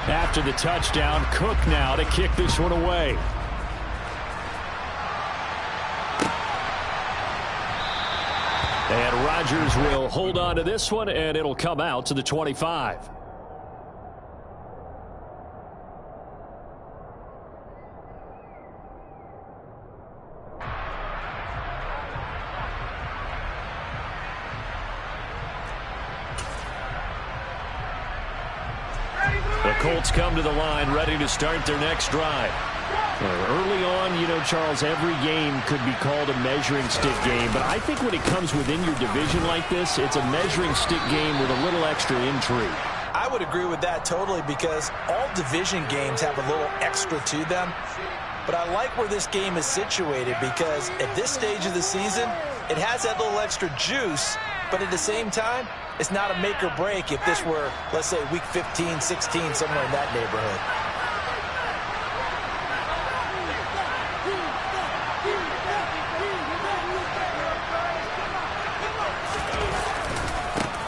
After the touchdown, Cook now to kick this one away. And Rodgers will hold on to this one, and it'll come out to the 25. The Colts come to the line, ready to start their next drive. Early on, you know, Charles, every game could be called a measuring stick game. But I think when it comes within your division like this, it's a measuring stick game with a little extra intrigue. I would agree with that totally, because all division games have a little extra to them. But I like where this game is situated, because at this stage of the season, it has that little extra juice. But at the same time, it's not a make or break if this were, let's say, week 15, 16, somewhere in that neighborhood.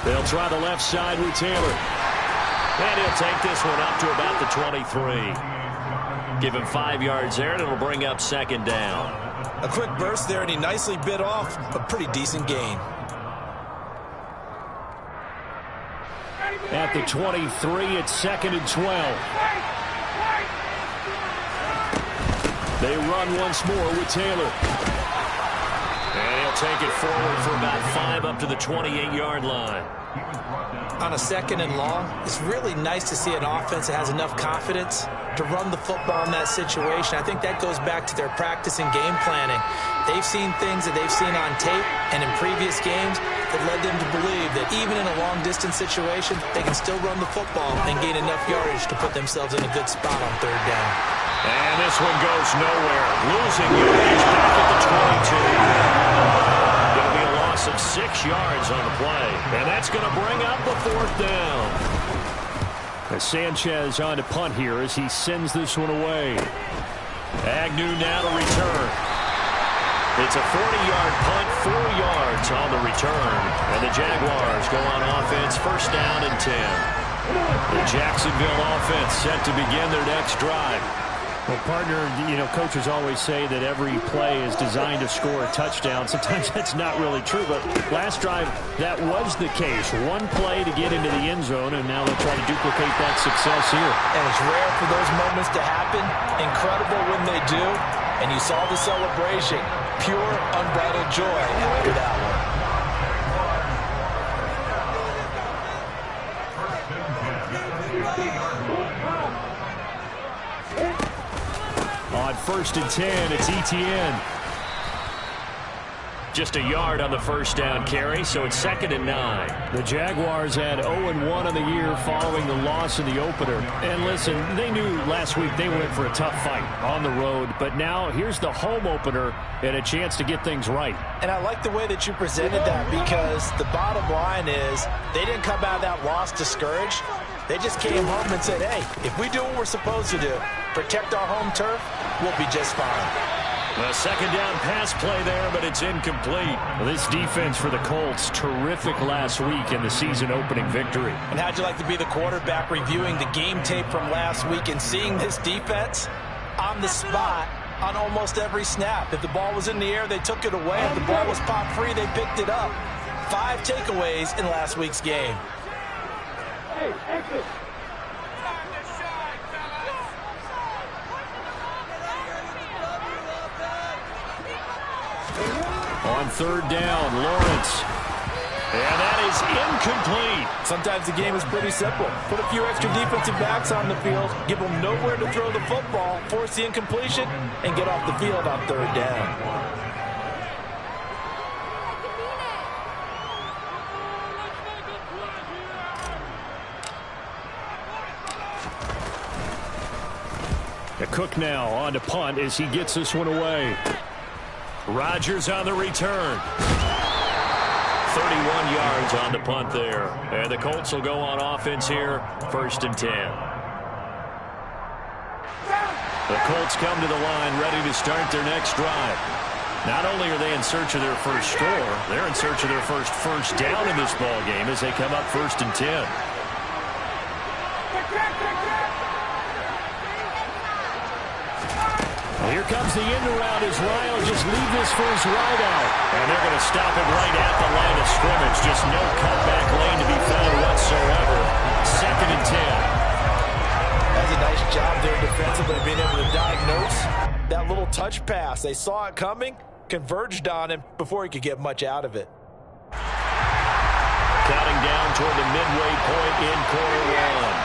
They'll try the left side with Taylor. And he'll take this one up to about the 23. Give him 5 yards there, and it'll bring up second down. A quick burst there, and he nicely bit off a pretty decent gain. At the 23, it's 2nd and 12. They run once more with Taylor. And he'll take it forward for about 5 up to the 28-yard line. On a 2nd and long, it's really nice to see an offense that has enough confidence to run the football in that situation. I think that goes back to their practice and game planning. They've seen things that they've seen on tape and in previous games that led them to believe that even in a long-distance situation, they can still run the football and gain enough yardage to put themselves in a good spot on 3rd down. And this one goes nowhere. Losing yardage back at the 22. Going to be a loss of 6 yards on the play. And that's going to bring up the 4th down. As Sanchez on to punt here as he sends this one away. Agnew now to return. It's a 40-yard punt, 4 yards on the return. And the Jaguars go on offense, 1st down and 10. The Jacksonville offense set to begin their next drive. Well, partner, you know, coaches always say that every play is designed to score a touchdown. Sometimes that's not really true, but last drive, that was the case. One play to get into the end zone, and now they'll try to duplicate that success here. And it's rare for those moments to happen. Incredible when they do. And you saw the celebration. Pure, unbridled joy after that one. On 1st and 10, it's Etienne. Just a yard on the 1st down carry, so it's 2nd and 9. The Jaguars had 0-1 on the year following the loss in the opener. And listen, they knew last week they went for a tough fight on the road, but now here's the home opener and a chance to get things right. And I like the way that you presented that, because the bottom line is they didn't come out of that loss discouraged. They just came home and said, hey, if we do what we're supposed to do, protect our home turf, we'll be just fine. A 2nd down pass play there, but it's incomplete. Well, this defense for the Colts, terrific last week in the season-opening victory. And how'd you like to be the quarterback reviewing the game tape from last week and seeing this defense on the spot on almost every snap? If the ball was in the air, they took it away. If the ball was popped free, they picked it up. 5 takeaways in last week's game. Hey, exit. On 3rd down, Lawrence. And that is incomplete. Sometimes the game is pretty simple. Put a few extra defensive backs on the field, give them nowhere to throw the football, force the incompletion, and get off the field on 3rd down. Cook now on to punt as he gets this one away. Rodgers on the return. 31 yards on the punt there. And the Colts will go on offense here, 1st and 10. The Colts come to the line ready to start their next drive. Not only are they in search of their first score, they're in search of their first down in this ball game as they come up 1st and 10. comes the end around as Ryan will just leave this for his wide out. And they're going to stop it right at the line of scrimmage. Just no cutback lane to be found whatsoever. 2nd and 10. That's a nice job there defensively, being able to diagnose that little touch pass. They saw it coming, converged on him before he could get much out of it. Counting down toward the midway point in quarter one.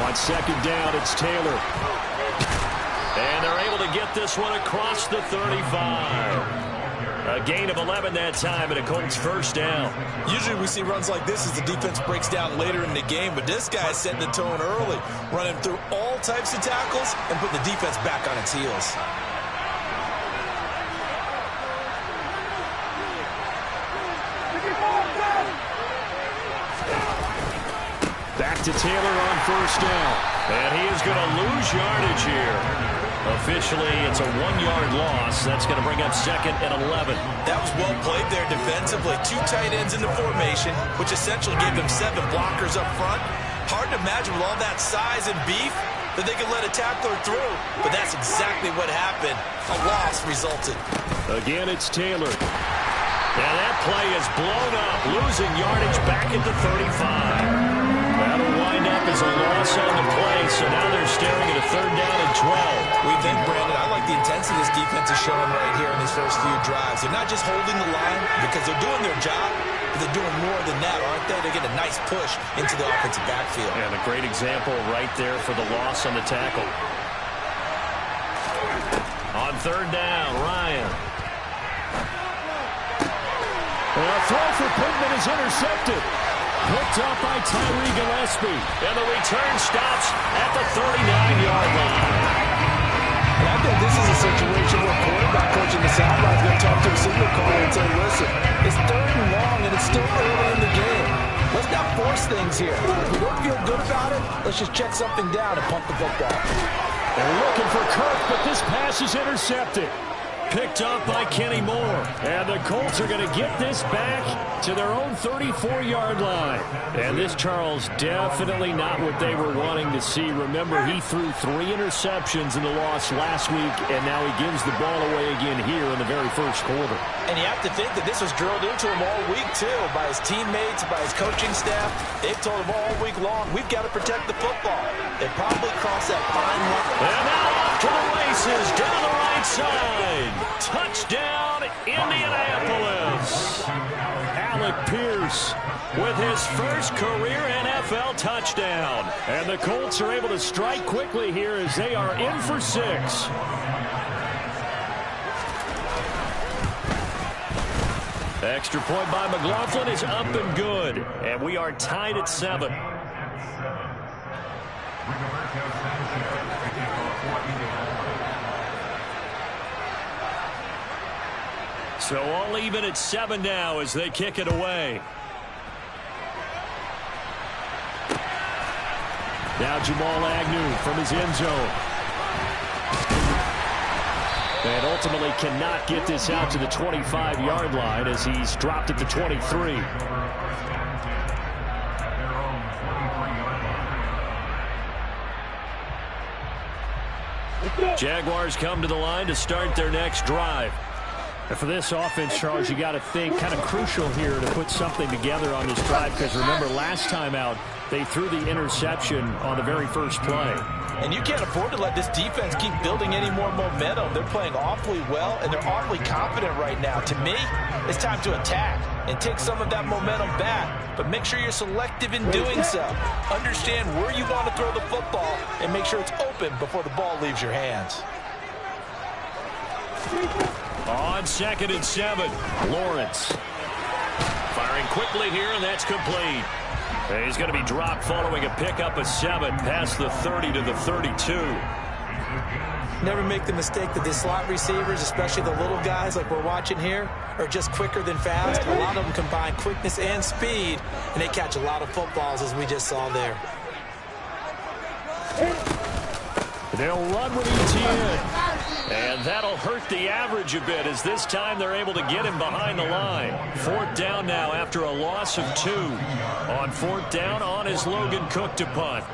On 2nd down, it's Taylor. And they're able to get this one across the 35. A gain of 11 that time, and a Colts 1st down. Usually we see runs like this as the defense breaks down later in the game, but this guy's setting the tone early, running through all types of tackles and putting the defense back on its heels. Back to Taylor on 1st down. And he is going to lose yardage here. Officially, it's a 1-yard loss. That's going to bring up 2nd and 11. That was well played there defensively. 2 tight ends in the formation, which essentially gave them 7 blockers up front. Hard to imagine with all that size and beef that they could let a tackler through. But that's exactly what happened. A loss resulted. Again, it's Taylor. And that play is blown up, losing yardage back at the 35. That'll wind up as a loss on the play, so now they're staring at a 3rd down and 12. We think, Brandon, I like the intensity this defense is showing right here in these first few drives. They're not just holding the line because they're doing their job, but they're doing more than that, aren't they? They get a nice push into the offensive backfield. And a great example right there for the loss on the tackle. On 3rd down, Ryan. And a throw for Pittman is intercepted. Picked up by Tyree Gillespie. And the return stops at the 39-yard line. And I think this is a situation where quarterback coach in the sideline is going to talk to a signal caller and say, listen, it's 3rd and long and it's still early in the game. Let's not force things here. If we don't feel good about it, let's just check something down and pump the football. They're looking for Kirk, but this pass is intercepted. Picked up by Kenny Moore. And the Colts are going to get this back to their own 34-yard line. And this, Charles, definitely not what they were wanting to see. Remember, he threw 3 interceptions in the loss last week, and now he gives the ball away again here in the very first quarter. And you have to think that this was drilled into him all week, too, by his teammates, by his coaching staff. They've told him all week long, we've got to protect the football. They probably crossed that fine line. And now off to the races, down the right side. Touchdown, Indianapolis. Alec Pierce with his first career NFL touchdown. And the Colts are able to strike quickly here as they are in for 6. Extra point by McLaughlin is up and good. And we are tied at 7. So all even at 7 now as they kick it away. Now Jamal Agnew from his end zone. And ultimately cannot get this out to the 25-yard line as he's dropped at the 23. Jaguars come to the line to start their next drive. And for this offense, Charles, you got to think kind of crucial here to put something together on this drive because remember last time out they threw the interception on the very first play. And you can't afford to let this defense keep building any more momentum. They're playing awfully well, and they're awfully confident right now. To me, it's time to attack and take some of that momentum back. But make sure you're selective in doing so. Understand where you want to throw the football and make sure it's open before the ball leaves your hands. On 2nd and 7, Lawrence. Firing quickly here, and that's complete. And he's going to be dropped following a pickup of 7 past the 30 to the 32. Never make the mistake that the slot receivers, especially the little guys like we're watching here, are just quicker than fast. A lot of them combine quickness and speed, and they catch a lot of footballs, as we just saw there. They'll run with ETN. And that'll hurt the average a bit as this time they're able to get him behind the line. 4th down now after a loss of 2. On 4th down, on is Logan Cook to punt.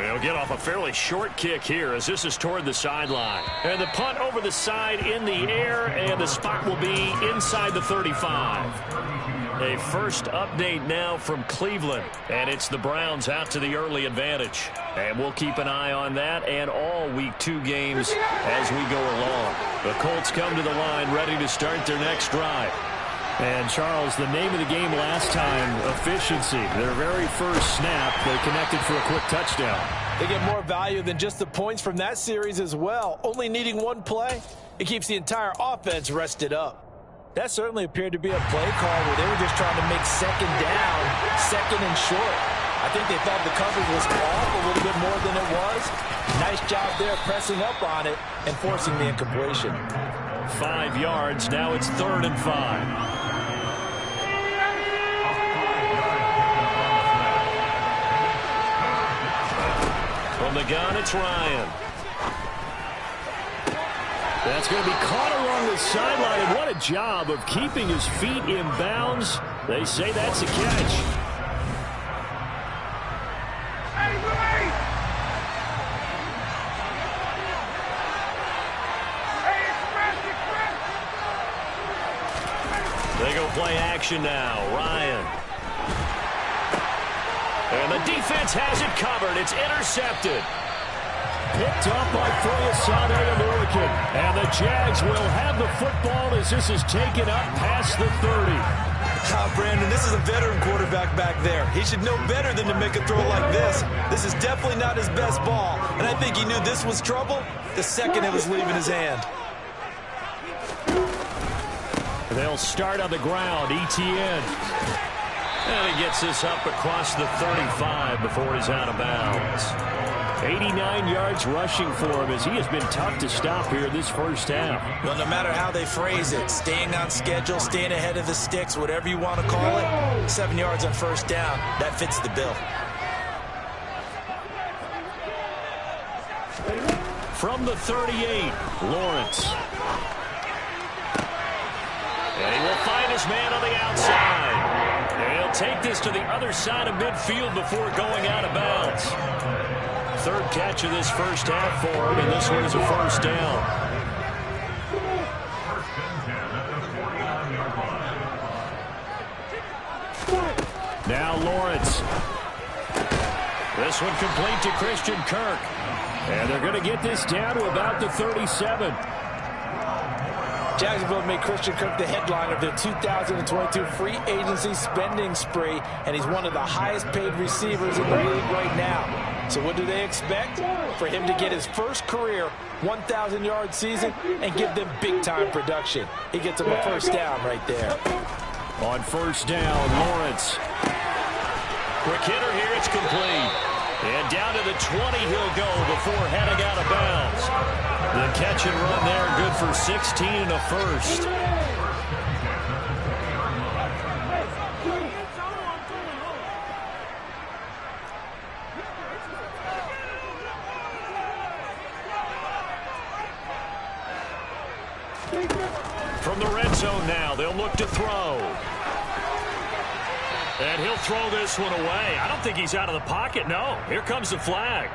They'll get off a fairly short kick here as this is toward the sideline. And the punt over the side in the air, and the spot will be inside the 35. A first update now from Cleveland, and it's the Browns out to the early advantage. And we'll keep an eye on that and all Week 2 games as we go along. The Colts come to the line ready to start their next drive. And, Charles, the name of the game last time, efficiency. Their very first snap, they connected for a quick touchdown. They get more value than just the points from that series as well. Only needing one play, it keeps the entire offense rested up. That certainly appeared to be a play call where they were just trying to make second down, second and short. I think they thought the coverage was off a little bit more than it was. Nice job there pressing up on it and forcing the incompletion. 5 yards. Now it's 3rd and 5. From the gun, it's Ryan. That's going to be caught along the sideline, and what a job of keeping his feet in bounds. They say that's a catch. They go play action now. Ryan. And the defense has it covered. It's intercepted. Picked up by Foyesade American. And the Jags will have the football as this is taken up past the 30. Brandon, this is a veteran quarterback back there. He should know better than to make a throw like this. This is definitely not his best ball. And I think he knew this was trouble the second it was leaving his hand. They'll start on the ground. ETN. And he gets this up across the 35 before he's out of bounds. 89 yards rushing for him as he has been tough to stop here this first half. Well, no matter how they phrase it, staying on schedule, staying ahead of the sticks, whatever you want to call it, 7 yards on first down, that fits the bill. From the 38, Lawrence. And he will find his man on the outside. And he'll take this to the other side of midfield before going out of bounds. 3rd catch of this first half for him, and this one is a first down. Now Lawrence. This one complete to Christian Kirk. And they're going to get this down to about the 37. Jacksonville made Christian Kirk the headline of their 2022 free agency spending spree, and he's one of the highest paid receivers in the league right now. So what do they expect? For him to get his first career 1,000-yard season and give them big-time production. He gets them a first down right there. On first down, Lawrence. Quick hitter here, it's complete. And down to the 20 he'll go before heading out of bounds. The catch and run there, good for 16 and a first. From the red zone now, they'll look to throw. And he'll throw this one away. I don't think he's out of the pocket, no. Here comes the flag.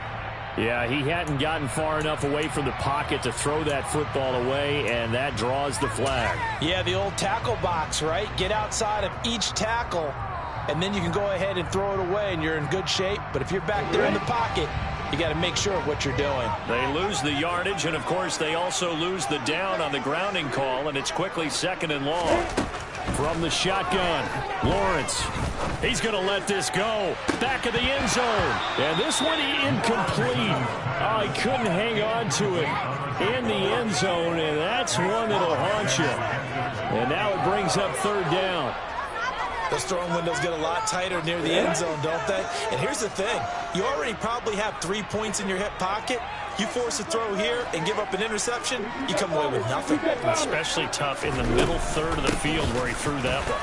Yeah, he hadn't gotten far enough away from the pocket to throw that football away, and that draws the flag. Yeah, the old tackle box, right? Get outside of each tackle, and then you can go ahead and throw it away, and you're in good shape. But if you're back there in the pocket, you got to make sure of what you're doing. They lose the yardage, and, of course, they also lose the down on the grounding call, and it's quickly 2nd and long. From the shotgun, Lawrence. He's going to let this go. Back of the end zone. And this one incomplete. Oh, he couldn't hang on to it in the end zone, and that's one that'll haunt you. And now it brings up 3rd down. Those throwing windows get a lot tighter near the end zone, don't they? And here's the thing. You already probably have 3 points in your hip pocket. You force a throw here and give up an interception, you come away with nothing. Especially tough in the middle 3rd of the field where he threw that one.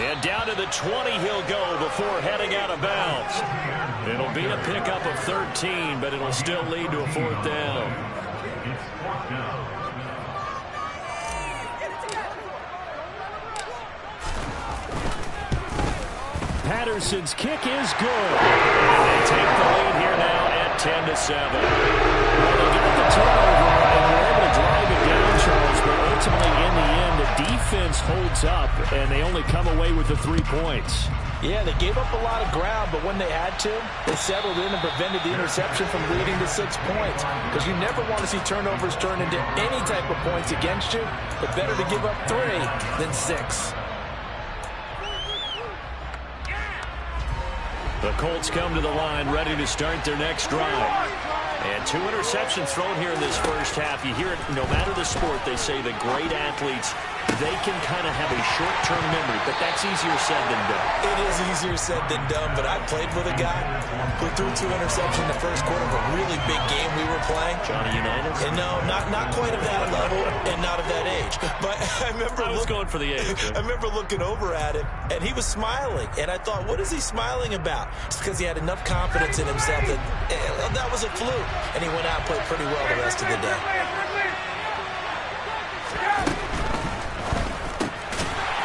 And down to the 20 he'll go before heading out of bounds. It'll be a pickup of 13, but it'll still lead to a 4th down. Patterson's kick is good. And they take the lead here now at 10-7. Well, they got the turnover and were able to drive it down, Charles, but ultimately in the end, the defense holds up, and they only come away with the 3 points. Yeah, they gave up a lot of ground, but when they had to, they settled in and prevented the interception from leading to 6 points. Because you never want to see turnovers turn into any type of points against you, but better to give up 3 than 6. The Colts come to the line, ready to start their next drive. And 2 interceptions thrown here in this first half. You hear it, no matter the sport, they say the great athletes, they can kind of have a short-term memory, but that's easier said than done. It is easier said than done, but I played with a guy who threw 2 interceptions in the first quarter of a really big game we were playing. Johnny Unitas? And no, not quite of that level and not of that age. But I remember I was going for the age. I remember looking over at him, and he was smiling. And I thought, what is he smiling about? It's because he had enough confidence in himself that that was a fluke. And he went out and played pretty well the rest of the day.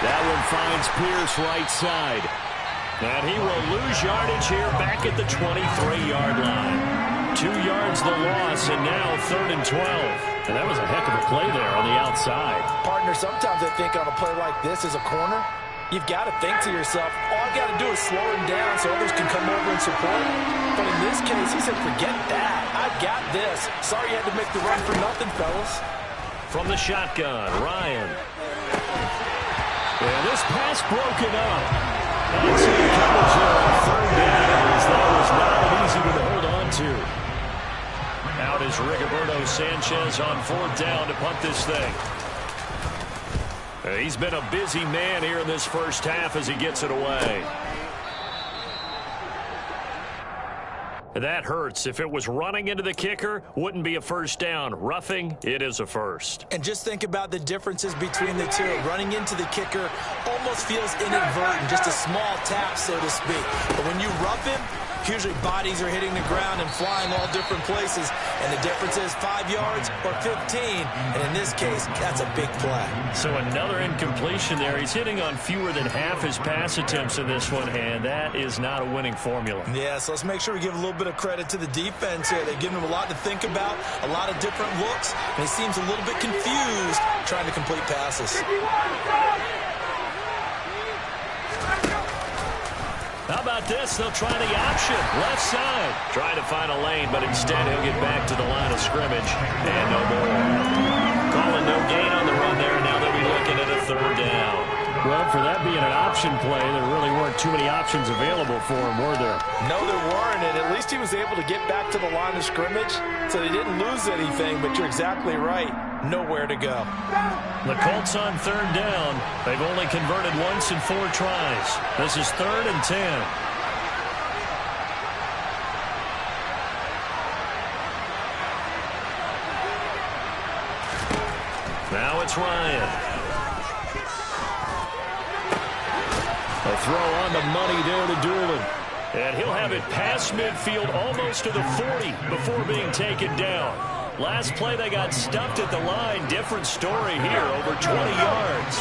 That one finds Pierce right side. And he will lose yardage here back at the 23-yard line. 2 yards the loss, and now 3rd and 12. And that was a heck of a play there on the outside. Partner, sometimes I think on a play like this as a corner, you've got to think to yourself, all I got to do is slow him down so others can come over and support. But in this case, he said, forget that. I got this. Sorry you had to make the run for nothing, fellas. From the shotgun, Ryan. And this pass broken up. That's in coverage on 3rd down, as that was not an easy one to hold on to. Out is Rigoberto Sanchez on 4th down to punt this thing. He's been a busy man here in this first half as he gets it away. That hurts. If it was running into the kicker, wouldn't be a first down. Roughing, it is a first. And just think about the differences between the two. Running into the kicker almost feels inadvertent, just a small tap, so to speak. But when you rough him, usually bodies are hitting the ground and flying all different places. And the difference is 5 yards or 15. And in this case, that's a big play. So another incompletion there. He's hitting on fewer than half his pass attempts in this one, and that is not a winning formula. Yeah, so let's make sure we give a little bit of credit to the defense here. They've given him a lot to think about, a lot of different looks, and he seems a little bit confused trying to complete passes. How about this? They'll try the option. Left side. Trying to find a lane, but instead he'll get back to the line of scrimmage. And no more. Calling no gain on the run there. Now they'll be looking at a 3rd down. Well, for that being an option play, there really weren't too many options available for him, were there? No, there weren't, and at least he was able to get back to the line of scrimmage, so they didn't lose anything, but you're exactly right. Nowhere to go. The Colts on 3rd down. They've only converted once in 4 tries. This is 3rd and 10. Now it's Ryan. A throw on the money there to Doolin. And he'll have it past midfield almost to the 40 before being taken down. Last play they got stuffed at the line. Different story here, over 20 yards.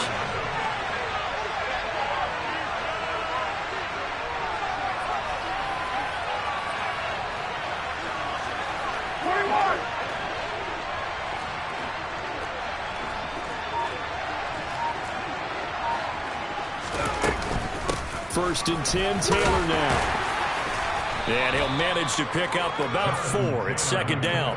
First and 10, Taylor now. And he'll manage to pick up about 4. It's 2nd down.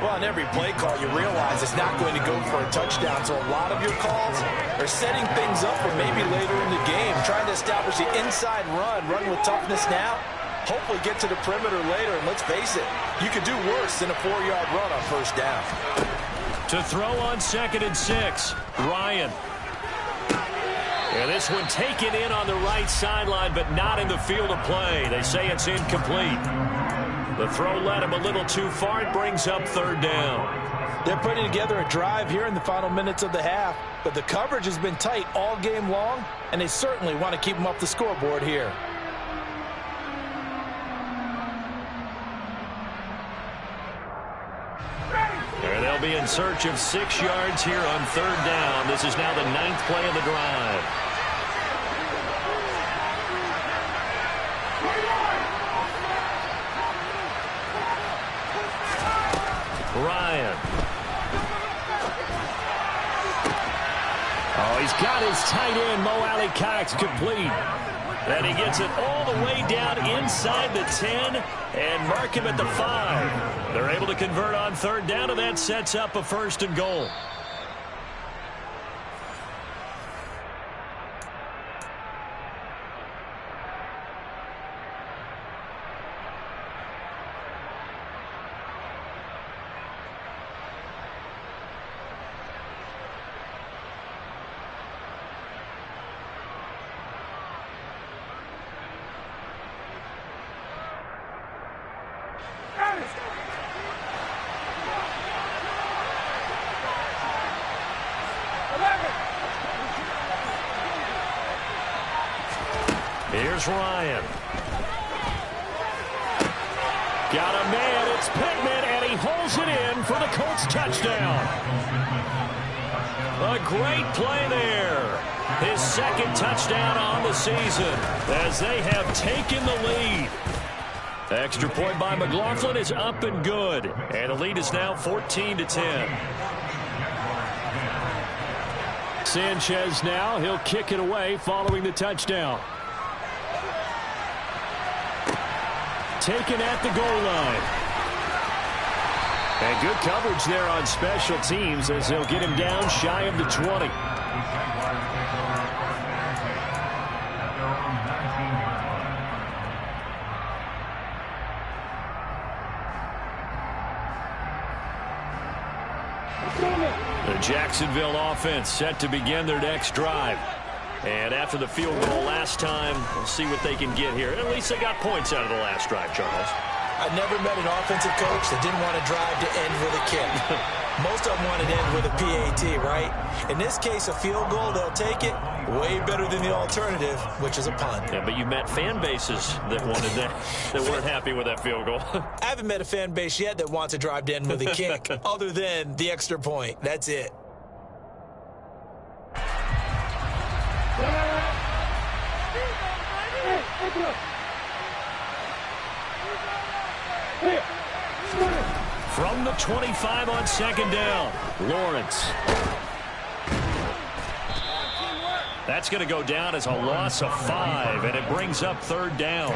Well, on every play call, you realize it's not going to go for a touchdown. So a lot of your calls are setting things up for maybe later in the game, trying to establish the inside run with toughness now, hopefully get to the perimeter later. And let's face it, you could do worse than a 4-yard run on 1st down. To throw on 2nd and 6, Ryan. And this one taken in on the right sideline, but not in the field of play. They say it's incomplete. The throw led him a little too far. It brings up 3rd down. They're putting together a drive here in the final minutes of the half, but the coverage has been tight all game long, and they certainly want to keep them off the scoreboard here. And they'll be in search of 6 yards here on 3rd down. This is now the 9th play of the drive. He's got his tight end, Mo Alley Cox, complete. And he gets it all the way down inside the 10 and mark him at the 5. They're able to convert on third down, and that sets up a 1st and goal. Here's Ryan. Got a man. It's Pittman, and he holds it in for the Colts touchdown. A great play there. His 2nd touchdown on the season as they have taken the lead. Extra point by McLaughlin is up and good. And the lead is now 14-10. Sanchez now. He'll kick it away following the touchdown. Taken at the goal line. And good coverage there on special teams as they'll get him down shy of the 20. The Jacksonville offense set to begin their next drive. And after the field goal last time, we'll see what they can get here. At least they got points out of the last drive, Charles. I never met an offensive coach that didn't want to drive to end with a kick. Most of them want to end with a PAT, right? In this case, a field goal, they'll take it. Way better than the alternative, which is a punt. Yeah, but you met fan bases that wanted that, that weren't happy with that field goal. I haven't met a fan base yet that wants to drive to end with a kick, other than the extra point. That's it. From the 25 on 2nd down, Lawrence. That's going to go down as a loss of 5, and it brings up 3rd down.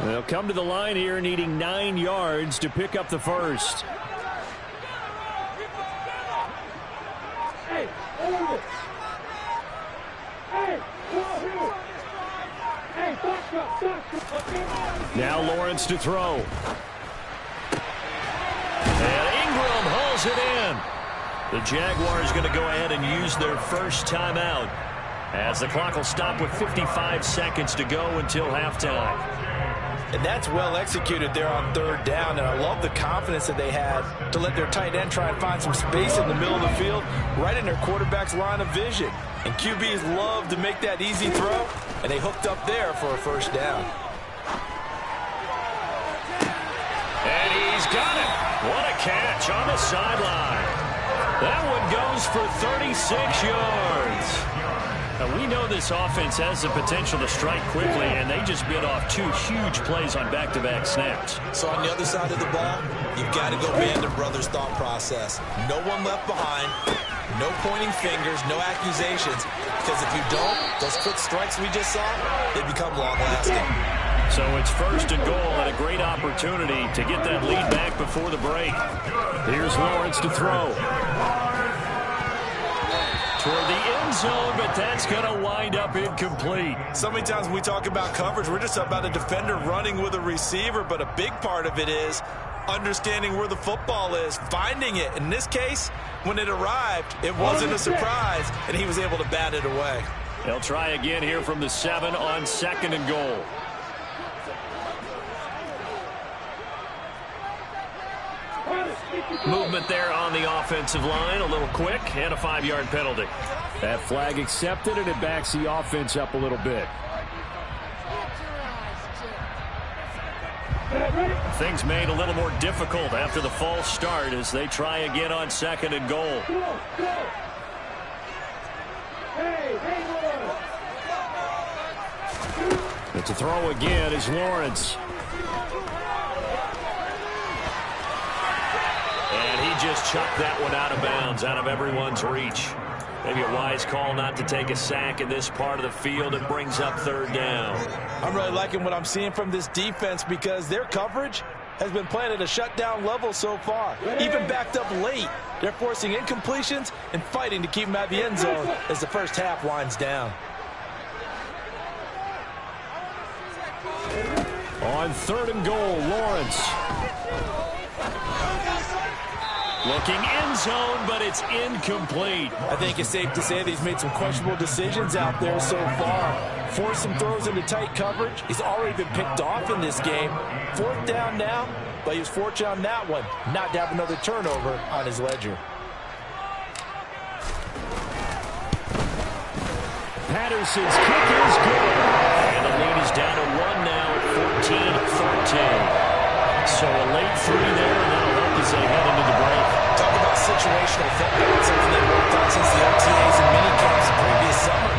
They'll come to the line here needing 9 yards to pick up the 1st. Now Lawrence to throw. And Ingram hauls it in. The Jaguars going to go ahead and use their first timeout as the clock will stop with 55 seconds to go until halftime. And that's well executed there on 3rd down, and I love the confidence that they had to let their tight end try and find some space in the middle of the field, right in their quarterback's line of vision. And QBs love to make that easy throw, and they hooked up there for a 1st down. And he's got it. What a catch on the sideline. That one goes for 36 yards. Now, we know this offense has the potential to strike quickly, and they just bit off 2 huge plays on back-to-back snaps. So on the other side of the ball, you've got to go Band of Brothers thought process. No one left behind, no pointing fingers, no accusations, because if you don't, those quick strikes we just saw, they become long-lasting. So it's 1st and goal and a great opportunity to get that lead back before the break. Here's Lawrence to throw. Toward the end zone, but that's going to wind up incomplete. So many times when we talk about coverage, we're just about a defender running with a receiver, but a big part of it is understanding where the football is, finding it. In this case, when it arrived, it wasn't a surprise, and he was able to bat it away. They'll try again here from the 7 on 2nd and goal. Movement there on the offensive line, a little quick, and a 5-yard penalty. That flag accepted, and it backs the offense up a little bit. Things made a little more difficult after the false start as they try again on 2nd and goal. And to throw again is Lawrence. just chucked that one out of bounds, out of everyone's reach. Maybe a wise call not to take a sack in this part of the field. It brings up third down. I'm really liking what I'm seeing from this defense because their coverage has been playing at a shutdown level so far. Even backed up late, they're forcing incompletions and fighting to keep them out of the end zone as the first half winds down. On third and goal, Lawrence. Looking end zone, but it's incomplete. I think it's safe to say that he's made some questionable decisions out there so far. Forced some throws into tight coverage. He's already been picked off in this game. Fourth down now, but he was fortunate on that one not to have another turnover on his ledger. Patterson's kick is good. And the lead is down to 1 now at 14-13. So a late 3 there, and that'll help as they head into the break. Talk about situational football, something they've worked on since the OTAs and minicamps the previous summer.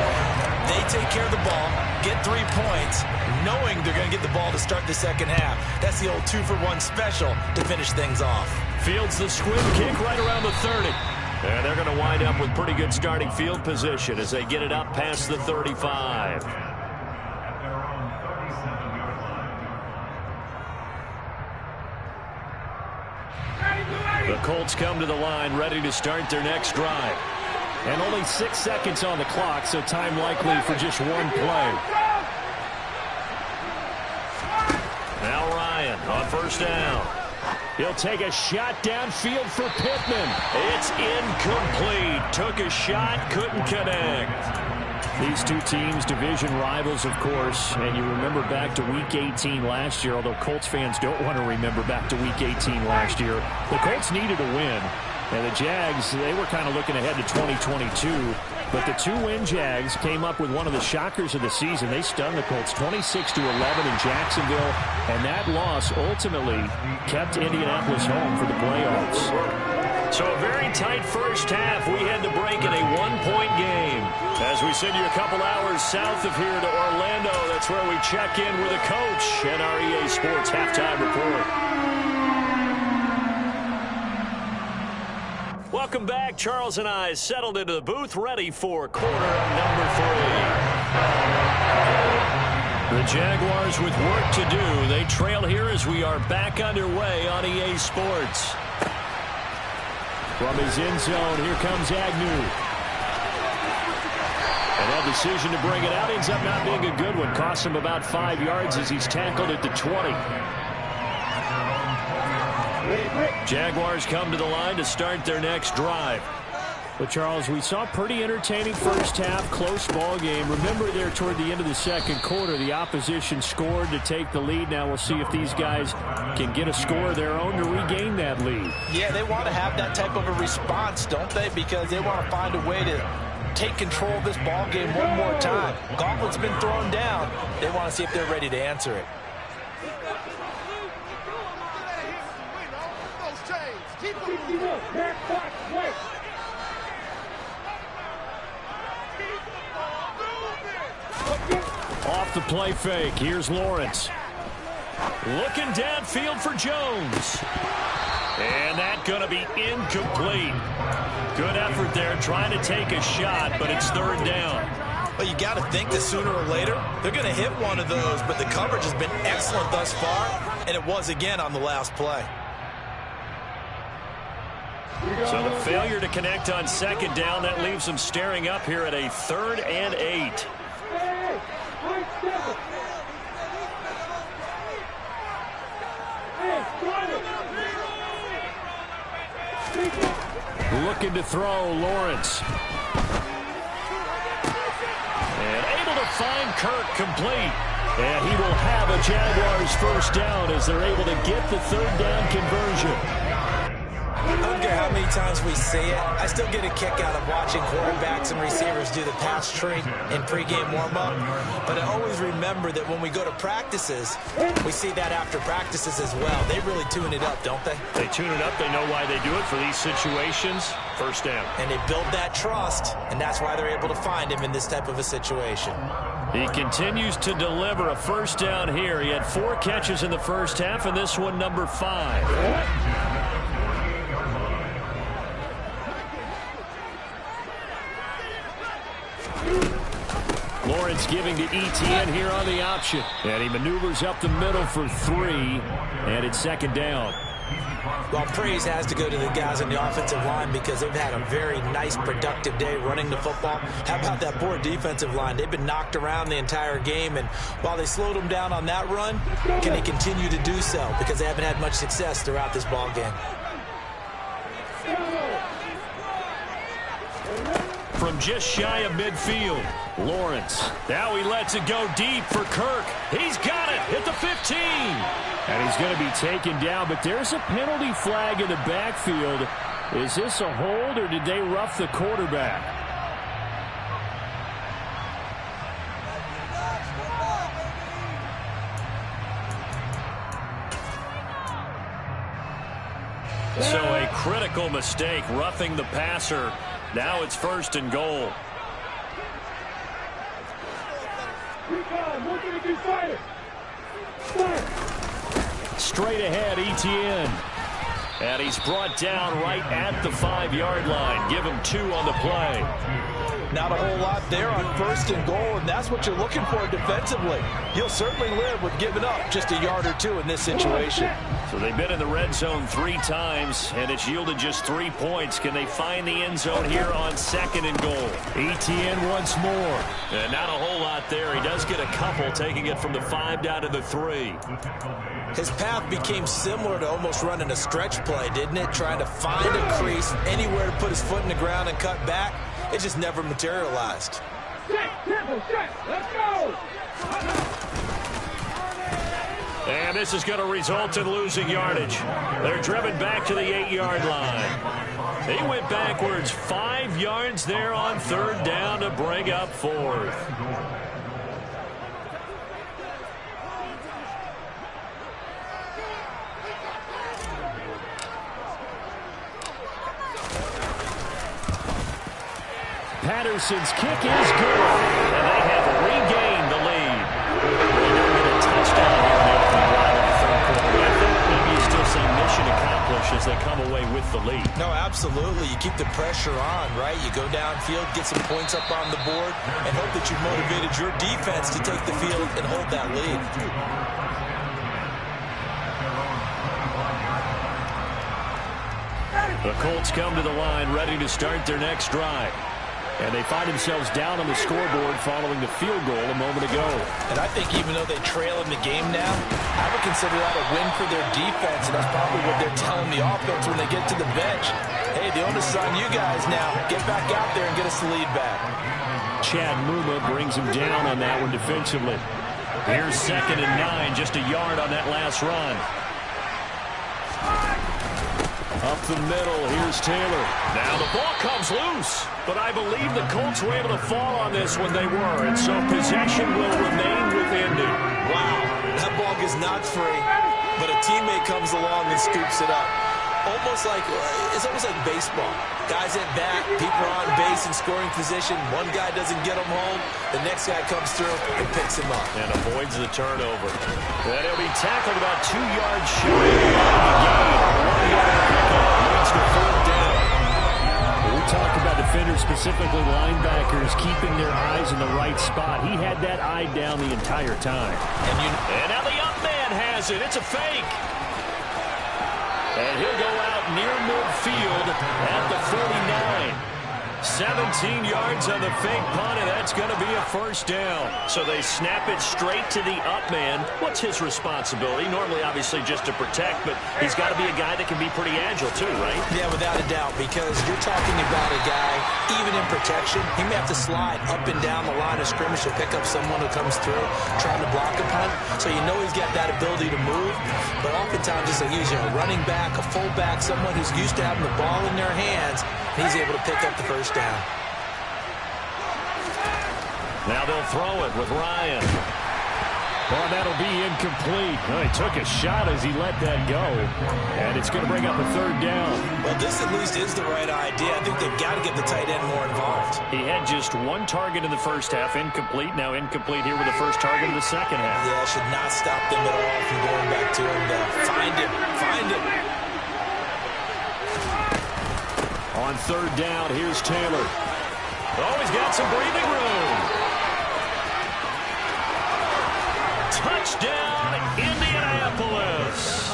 They take care of the ball, get 3 points, knowing they're going to get the ball to start the second half. That's the old 2-for-1 special to finish things off. Fields the squib kick right around the 30. And they're going to wind up with pretty good starting field position as they get it up past the 35. The Colts come to the line, ready to start their next drive. And only 6 seconds on the clock, so time likely for just one play. Now Ryan on first down. He'll take a shot downfield for Pittman. It's incomplete. Took a shot, couldn't connect. These two teams, division rivals, of course, and you remember back to Week 18 last year, although Colts fans don't want to remember back to Week 18 last year. The Colts needed a win, and the Jags, they were kind of looking ahead to 2022, but the two-win Jags came up with one of the shockers of the season. They stunned the Colts 26-11 in Jacksonville, and that loss ultimately kept Indianapolis home for the playoffs. So a very tight first half. We had the break in a one-point game. As we send you a couple hours south of here to Orlando, that's where we check in with a coach and our EA Sports halftime report. Welcome back. Charles and I settled into the booth, ready for quarter number 3. The Jaguars with work to do. They trail here as we are back underway on EA Sports. From his end zone, here comes Agnew. And that decision to bring it out ends up not being a good one. Costs him about 5 yards as he's tackled at the 20. Jaguars come to the line to start their next drive. But, Charles, we saw a pretty entertaining first half, close ball game. Remember there toward the end of the second quarter, the opposition scored to take the lead. Now we'll see if these guys can get a score of their own to regain that lead. Yeah, they want to have that type of a response, don't they? Because they want to find a way to take control of this ball game one more time. Gauntlet's been thrown down. They want to see if they're ready to answer it. Off the play fake, here's Lawrence. Looking downfield for Jones. And that's going to be incomplete. Good effort there trying to take a shot, but it's third down. Well, you got to think that sooner or later they're going to hit one of those, but the coverage has been excellent thus far, and it was again on the last play. So the failure to connect on second down, that leaves them staring up here at a 3rd and 8. Looking to throw, Lawrence. And able to find Kirk complete. And he will have a Jaguars first down as they're able to get the third down conversion. I don't care how many times we say it, I still get a kick out of watching quarterbacks and receivers do the pass tree in pregame warm-up. But I always remember that when we go to practices, we see that after practices as well. They really tune it up, don't they? They tune it up. They know why they do it for these situations. First down. And they build that trust, and that's why they're able to find him in this type of a situation. He continues to deliver a first down here. He had 4 catches in the first half, and this one number 5. defense giving to ETN here on the option. And he maneuvers up the middle for 3, and it's second down. Well, praise has to go to the guys on the offensive line because they've had a very nice, productive day running the football. How about that poor defensive line? They've been knocked around the entire game, and while they slowed them down on that run, can they continue to do so? Because they haven't had much success throughout this ball game. From just shy of midfield, Lawrence. Now he lets it go deep for Kirk. He's got it at the 15. And he's going to be taken down, but there's a penalty flag in the backfield. Is this a hold, or did they rough the quarterback? So a critical mistake, roughing the passer. Now it's 1st and goal. Straight ahead, ETN. And he's brought down right at the 5-yard line. Give him 2 on the play. Not a whole lot there on 1st and goal, and that's what you're looking for defensively. You'll certainly live with giving up just a yard or 2 in this situation. So they've been in the red zone 3 times, and it's yielded just 3 points. Can they find the end zone here on 2nd and goal? ETN once more. And not a whole lot there. He does get a couple, taking it from the 5 down to the 3. His path became similar to almost running a stretch play, didn't it? Trying to find a crease, anywhere to put his foot in the ground and cut back. It just never materialized. Let's go! And this is going to result in losing yardage. They're driven back to the 8-yard line. They went backwards 5 yards there on 3rd down to bring up 4th. Patterson's kick is good, and they have regained the lead. They don't get a touchdown here in the opening drive of the 3rd quarter. I think maybe you still say mission accomplished as they come away with the lead. No, absolutely. You keep the pressure on, right? You go downfield, get some points up on the board, and hope that you've motivated your defense to take the field and hold that lead. The Colts come to the line ready to start their next drive. And they find themselves down on the scoreboard following the field goal a moment ago. And I think even though they trail in the game now, I would consider that a win for their defense, and that's probably what they're telling the offense when they get to the bench. Hey, the onus is on you guys now. Get back out there and get us the lead back. Chad Muma brings him down on that one defensively. Here's 2nd and 9, just a yard on that last run. Up the middle, here's Taylor. Now the ball comes loose, but I believe the Colts were able to fall on this when they were, and so possession will remain with Indy. Wow, that ball gets knocked free, but a teammate comes along and scoops it up. It's almost like baseball. Guys at bat, people are on base in scoring position. One guy doesn't get him home, the next guy comes through and picks him up. And avoids the turnover. And he'll be tackled about 2 yards shy of the gain. 1 yard pickup leads to 4th down. We talked about defenders, specifically linebackers, keeping their eyes in the right spot. He had that eye down the entire time. And now the up man has it. It's a fake. And he'll go out near midfield at the 49. 17 yards on the fake punt, and that's going to be a 1st down. So they snap it straight to the up man. What's his responsibility? Normally, obviously, just to protect, but he's got to be a guy that can be pretty agile too, right? Yeah, without a doubt, because you're talking about a guy, even in protection, he may have to slide up and down the line of scrimmage to pick up someone who comes through trying to block a punt. So you know he's got that ability to move, but oftentimes it's like using a running back, a fullback, someone who's used to having the ball in their hands. He's able to pick up the 1st down. Now they'll throw it with Ryan. Well, that'll be incomplete. Well, he took a shot as he let that go. And it's going to bring up a 3rd down. Well, this at least is the right idea. I think they've got to get the tight end more involved. He had just 1 target in the 1st half, incomplete. Now incomplete here with the 1st target in the 2nd half. Yeah, should not stop them at all from going back to him. Find him. Find him. On 3rd down, here's Taylor. Oh, he's got some breathing room. Touchdown, Indianapolis.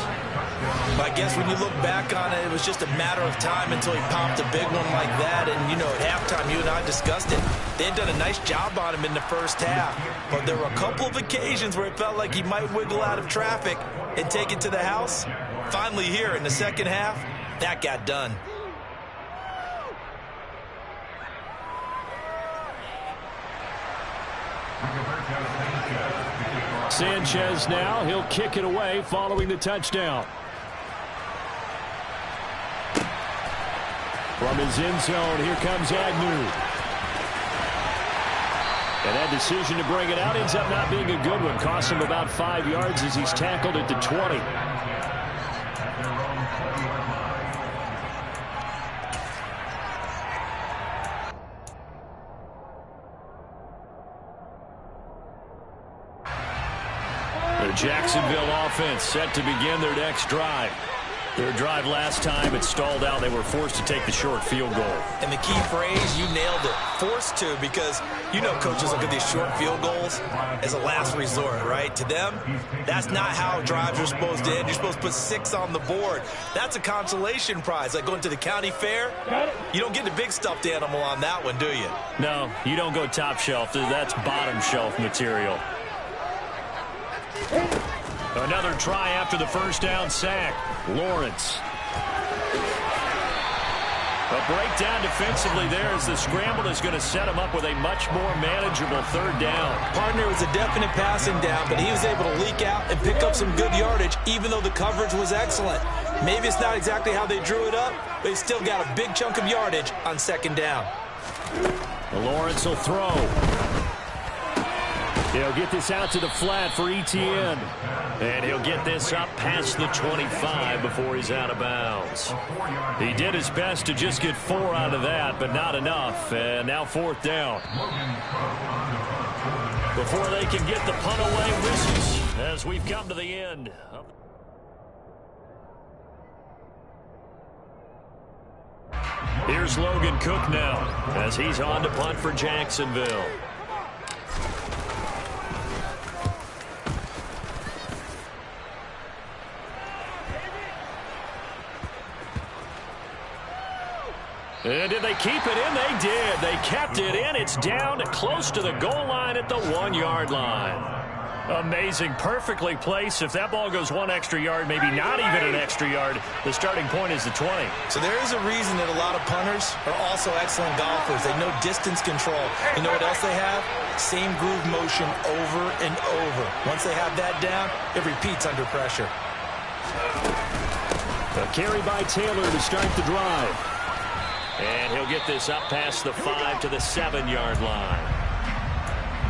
I guess when you look back on it, it was just a matter of time until he popped a big one like that. And, you know, at halftime, you and I discussed it. They had done a nice job on him in the first half. But there were a couple of occasions where it felt like he might wiggle out of traffic and take it to the house. Finally here in the second half, that got done. Sanchez now, he'll kick it away following the touchdown. From his end zone, here comes Agnew. And that decision to bring it out ends up not being a good one. Costs him about 5 yards as he's tackled at the 20. The Jacksonville offense set to begin their next drive. Their drive last time, it stalled out. They were forced to take the short field goal. And the key phrase, you nailed it, forced to, because you know coaches look at these short field goals as a last resort, right? To them, that's not how drives are supposed to end. You're supposed to put 6 on the board. That's a consolation prize, like going to the county fair. You don't get the big stuffed animal on that one, do you? No, you don't go top shelf. That's bottom shelf material. Another try after the first down sack. Lawrence. A breakdown defensively there as the scramble is going to set him up with a much more manageable third down. Partner was a definite passing down, but he was able to leak out and pick up some good yardage, even though the coverage was excellent. Maybe it's not exactly how they drew it up, but he still got a big chunk of yardage on second down. Lawrence will throw. He'll get this out to the flat for Etienne. And he'll get this up past the 25 before he's out of bounds. He did his best to just get 4 out of that, but not enough. And now fourth down. Before they can get the punt away, whistles as we've come to the end. Here's Logan Cook now as he's on to punt for Jacksonville. And did they keep it in? They did. They kept it in. It's down close to the goal line at the 1-yard line. Amazing. Perfectly placed. If that ball goes 1 extra yard, maybe not even an extra yard, the starting point is the 20. So there is a reason that a lot of punters are also excellent golfers. They know distance control. You know what else they have? Same groove motion over and over. Once they have that down, it repeats under pressure. A carry by Taylor to start the drive. And he'll get this up past the 5 to the 7-yard line.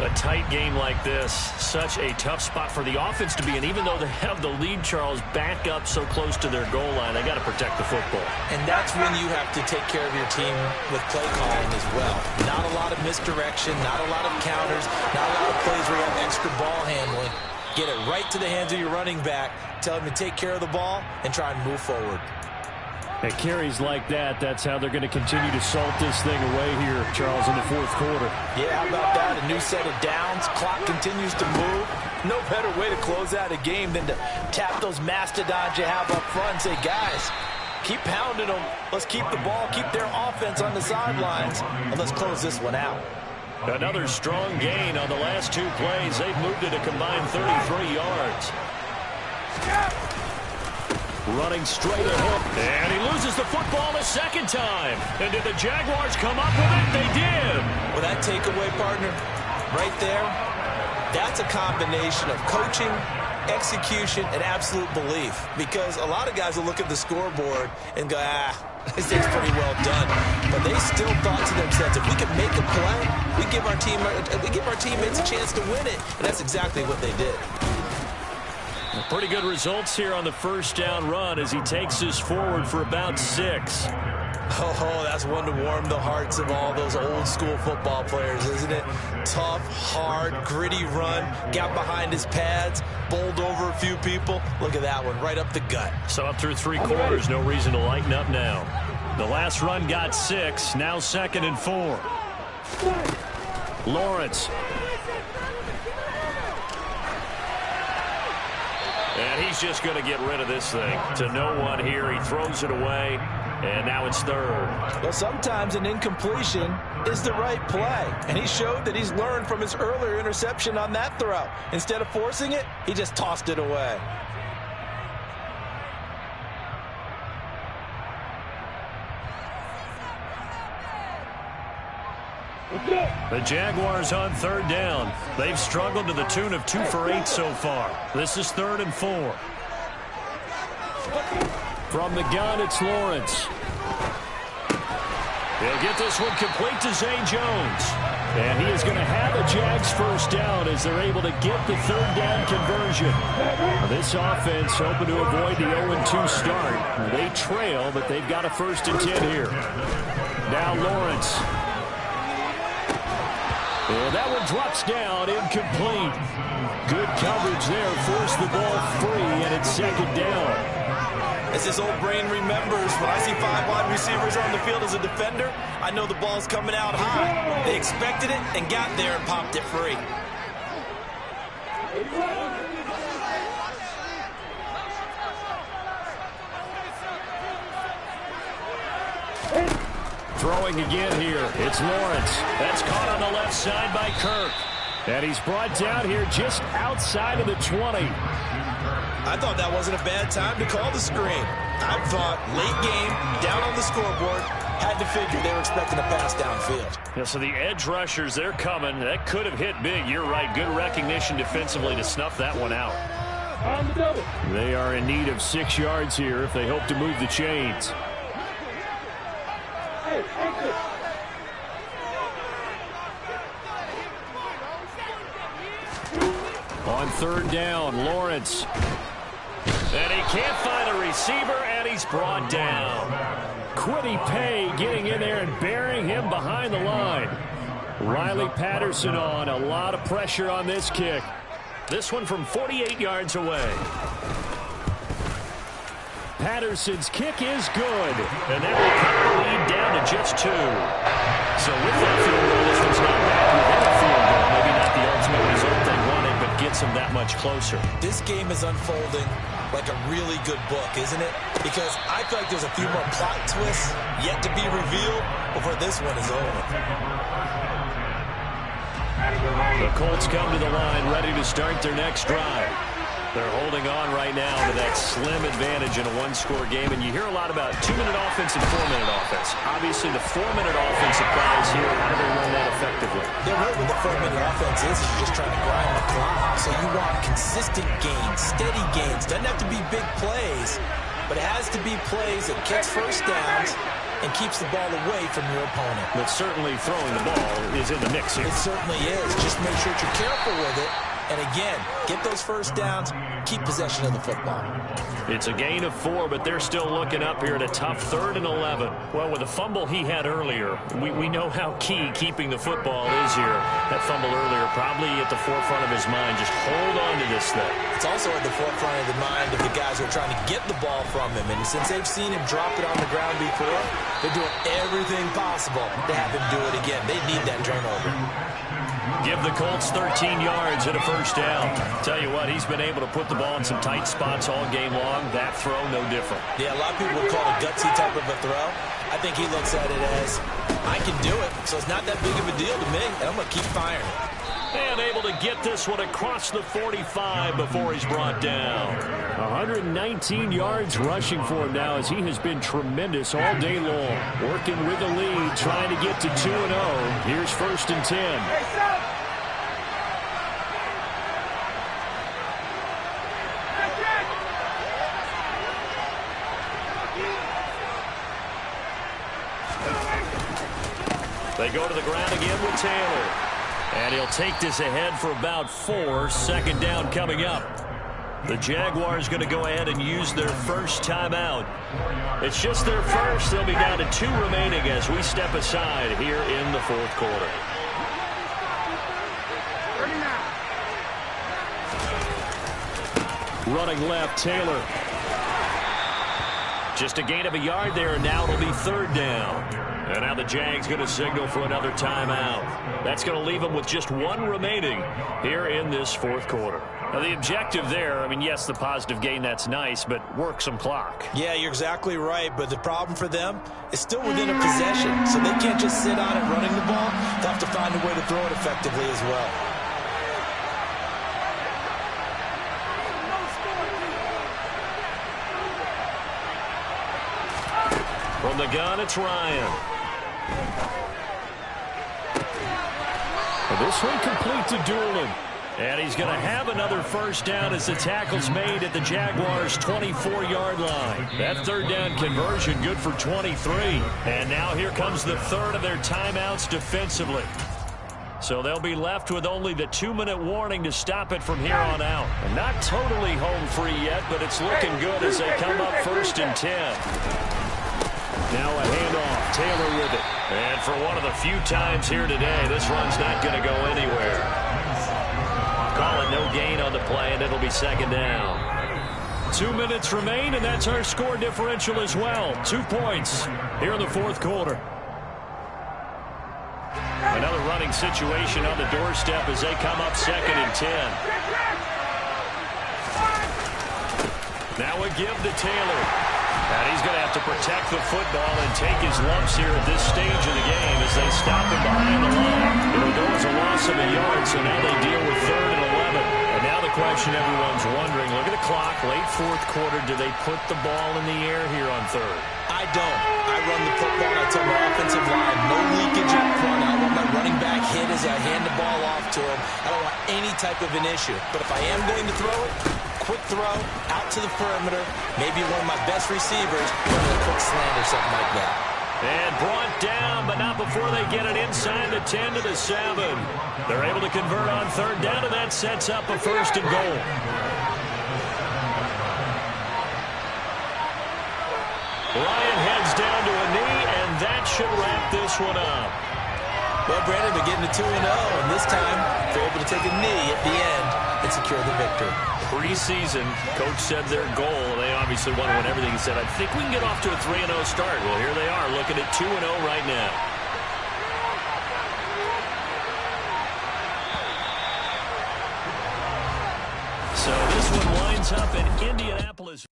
A tight game like this, such a tough spot for the offense to be in. Even though they have the lead, Charles, back up so close to their goal line, they got to protect the football. And that's when you have to take care of your team with play calling as well. Not a lot of misdirection, not a lot of counters, not a lot of plays where you have extra ball handling. Get it right to the hands of your running back, tell him to take care of the ball, and try and move forward. At carries like that, that's how they're going to continue to salt this thing away here, Charles, in the fourth quarter. Yeah, how about that? A new set of downs. Clock continues to move. No better way to close out a game than to tap those mastodons you have up front and say, guys, keep pounding them. Let's keep the ball, keep their offense on the sidelines, and let's close this one out. Another strong gain on the last 2 plays. They've moved it a combined 33 yards. Running straight ahead. And he loses the football a second time. And did the Jaguars come up with it? They did. Well, that takeaway, partner, right there, that's a combination of coaching, execution, and absolute belief. Because a lot of guys will look at the scoreboard and go, this thing's pretty well done. But they still thought to themselves, if we can make a play, we give our teammates a chance to win it. And that's exactly what they did. Pretty good results here on the first down run as he takes us forward for about 6. Oh, that's one to warm the hearts of all those old school football players, isn't it? Tough, hard, gritty run, got behind his pads, bowled over a few people. Look at that one, right up the gut. So up through 3 quarters, no reason to lighten up now. The last run got 6, now 2nd and 4. he's just going to get rid of this thing. To no one here. He throws it away, and now it's third. Well, sometimes an incompletion is the right play, and he showed that he's learned from his earlier interception on that throw. Instead of forcing it, he just tossed it away. The Jaguars on third down. They've struggled to the tune of 2 for 8 so far. This is 3rd and 4. From the gun, it's Lawrence. He'll get this one complete to Zay Jones. And he is going to have a Jags first down as they're able to get the third down conversion. This offense hoping to avoid the 0-2 start. They trail, but they've got a 1st and 10 here. Now Lawrence. Well, that one drops down, incomplete. Good coverage there, forced the ball free, and it's 2nd down. As his old brain remembers, when I see 5 wide receivers on the field as a defender, I know the ball's coming out high. They expected it and got there and popped it free. Throwing again here. It's Lawrence. That's caught on the left side by Kirk. And he's brought down here just outside of the 20. I thought that wasn't a bad time to call the screen. I thought late game, down on the scoreboard, had to figure they were expecting a pass downfield. Yeah, so the edge rushers, they're coming. That could have hit big. You're right. Good recognition defensively to snuff that one out. On the double. They are in need of 6 yards here if they hope to move the chains. On third down, Lawrence. And he can't find a receiver, and he's brought down. Quiddy Pay getting in there and burying him behind the line. Riley Patterson on. A lot of pressure on this kick. This one from 48 yards away. Patterson's kick is good. And that will cut the lead down to just 2. So with that field goal, this one's not back within a field goal. Maybe not the ultimate result they wanted, but gets them that much closer. This game is unfolding like a really good book, isn't it? Because I feel like there's a few more plot twists yet to be revealed before this one is over. The Colts come to the line ready to start their next drive. They're holding on right now to that slim advantage in a 1-score game. And you hear a lot about 2-minute offense and 4-minute offense. Obviously, the 4-minute offense applies here. How do they run that effectively? Yeah, really what the 4-minute offense is you're just trying to grind the clock. So you want consistent gains, steady gains. Doesn't have to be big plays, but it has to be plays that gets first downs and keeps the ball away from your opponent. But certainly throwing the ball is in the mix here. It certainly is. Just make sure that you're careful with it. And again, get those first downs, keep possession of the football. It's a gain of 4, but they're still looking up here at a tough 3rd and 11. Well, with the fumble he had earlier, we know how key keeping the football is here. That fumble earlier probably at the forefront of his mind. Just hold on to this thing. It's also at the forefront of the mind of the guys who are trying to get the ball from him. And since they've seen him drop it on the ground before, they're doing everything possible to have him do it again. They need that turnover. Give the Colts 13 yards and a first down. Tell you what, he's been able to put the ball in some tight spots all game long. That throw, no different. Yeah, a lot of people would call it a gutsy type of a throw. I think he looks at it as, I can do it, so it's not that big of a deal to me, and I'm going to keep firing. And able to get this one across the 45 before he's brought down. 119 yards rushing for him now as he has been tremendous all day long. Working with the lead, trying to get to 2-0. Here's 1st and 10. They go to the ground again with Taylor. And he'll take this ahead for about 4. 2nd down coming up. The Jaguars going to go ahead and use their first timeout. It's just their first. They'll be down to 2 remaining as we step aside here in the 4th quarter. Running left, Taylor. Just a gain of a yard there, and now it'll be 3rd down. And now the Jags going to signal for another timeout. That's going to leave them with just 1 remaining here in this 4th quarter. Now, the objective there, I mean, yes, the positive gain, that's nice, but work some clock. Yeah, you're exactly right, but the problem for them is still within a possession, so they can't just sit on it running the ball. They'll have to find a way to throw it effectively as well. From the gun, it's Ryan. Well, this one complete to Doolin. And he's going to have another first down as the tackle's made at the Jaguars' 24-yard line. That third down conversion good for 23. And now here comes the third of their timeouts defensively. So they'll be left with only the 2-minute warning to stop it from here on out. And not totally home free yet, but it's looking good as they come up 1st and 10. Now a handoff. Taylor with it. And for one of the few times here today, this run's not going to go anywhere. Call it no gain on the play, and it'll be 2nd down. 2 minutes remain, and that's our score differential as well. 2 points here in the 4th quarter. Another running situation on the doorstep as they come up 2nd and 10. Now a give to Taylor. And he's going to have to protect the football and take his lumps here at this stage of the game as they stop him behind the line. It'll go as a loss of a yard, so now they deal with 3rd and 11. And now the question everyone's wondering, look at the clock, late 4th quarter, do they put the ball in the air here on 3rd? I don't. I run the football, and I tell my offensive line, no leakage up front. I want my running back hit as I hand the ball off to him. I don't want any type of an issue. But if I am going to throw it, quick throw, out to the perimeter, maybe one of my best receivers, running a quick slant or something like that. And brought down, but not before they get it inside the 10 to the 7. They're able to convert on 3rd down, and that sets up a 1st and goal. Ryan heads down to a knee, and that should wrap this one up. Well, Brandon, they're getting to 2-0, and this time they're able to take a knee at the end and secure the victory. Preseason, coach said their goal, they obviously want to win everything. He said, I think we can get off to a 3-0 start. Well, here they are, looking at 2-0 right now. So this one winds up in Indianapolis.